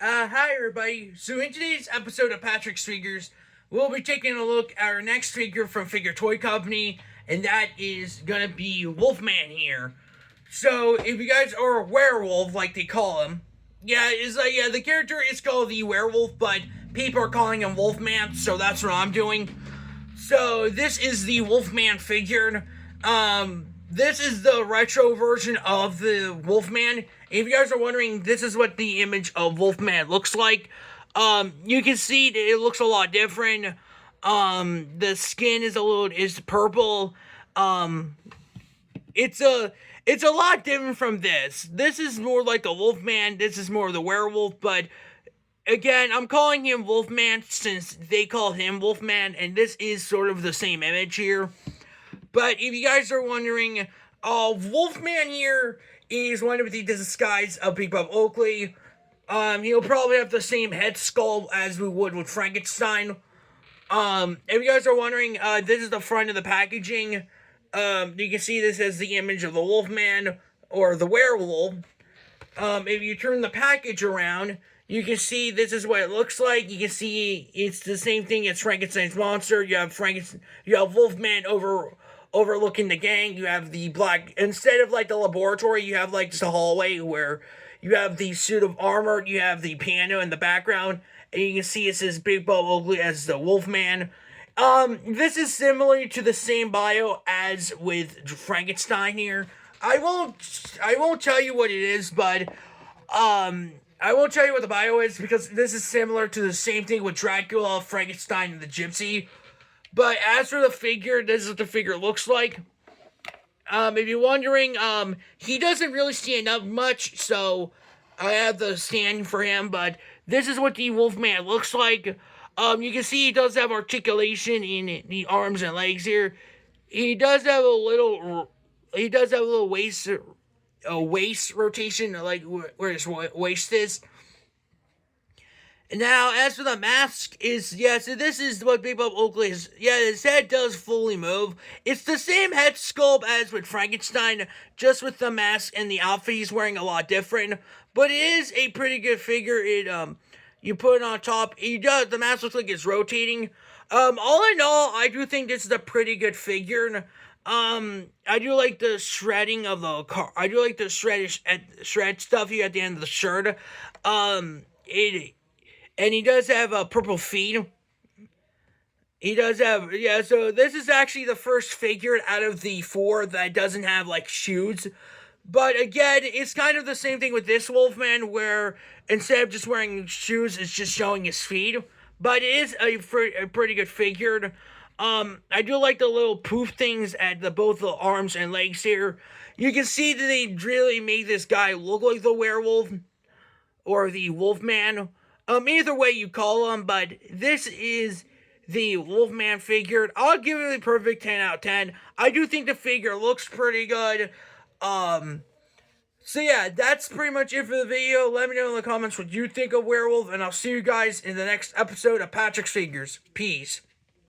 Hi everybody. So in today's episode of Patrick's Figures, we'll be taking a look at our next figure from Figure Toy Company, and that is gonna be Wolfman here. So if you guys are a werewolf, like they call him, the character is called the werewolf, but people are calling him Wolfman, so that's what I'm doing. So this is the Wolfman figure. This is the retro version of the Wolfman. If you guys are wondering, this is what the image of Wolfman looks like. You can see it looks a lot different. The skin is purple. Um, it's a lot different from this. This is more like the Wolfman. This is more the werewolf, but again, I'm calling him Wolfman since they call him Wolfman, and this is sort of the same image here. But if you guys are wondering, Wolfman here is one of the disguise of Big Bob Oakley. He'll probably have the same head sculpt as we would with Frankenstein. If you guys are wondering, this is the front of the packaging. You can see this as the image of the Wolfman or the werewolf. If you turn the package around, you can see this is what it looks like. You can see it's the same thing as Frankenstein's monster. You have Wolfman overlooking the gang. You have the black, instead of like the laboratory, you have like just a hallway where you have the suit of armor. You have the piano in the background, and you can see it says Big Bob Oakley as the Wolfman. This is similar to the same bio as with Frankenstein here. I won't tell you what it is, but I won't tell you what the bio is because this is similar to the same thing with Dracula, Frankenstein, and the Gypsy. But as for the figure, this is what the figure looks like. If you're wondering, he doesn't really stand up much, so I have the stand for him, but this is what the Wolfman looks like. You can see he does have articulation in the arms and legs here. He does have a little waist rotation, like where his waist is. Now, as for the mask, so this is what Big Bob Oakley is. Yeah, his head does fully move. It's the same head sculpt as with Frankenstein, just with the mask and the outfit he's wearing a lot different. But it is a pretty good figure. You put it on top. The mask looks like it's rotating. All in all, I do think this is a pretty good figure. I do like the shredding of the car. I do like the shred stuff here at the end of the shirt. And he does have purple feet. He does have, so this is actually the first figure out of the four that doesn't have, like, shoes. But again, it's kind of the same thing with this Wolfman, where instead of just wearing shoes, it's just showing his feet. But it is a pretty good figure. I do like the little poof things at both the arms and legs here. You can see that they really made this guy look like the werewolf or the Wolfman. Either way you call him, but this is the Wolfman figure. I'll give it a perfect 10 out of 10. I do think the figure looks pretty good. So yeah, that's pretty much it for the video. Let me know in the comments what you think of Werewolf, and I'll see you guys in the next episode of Patrick's Figures. Peace.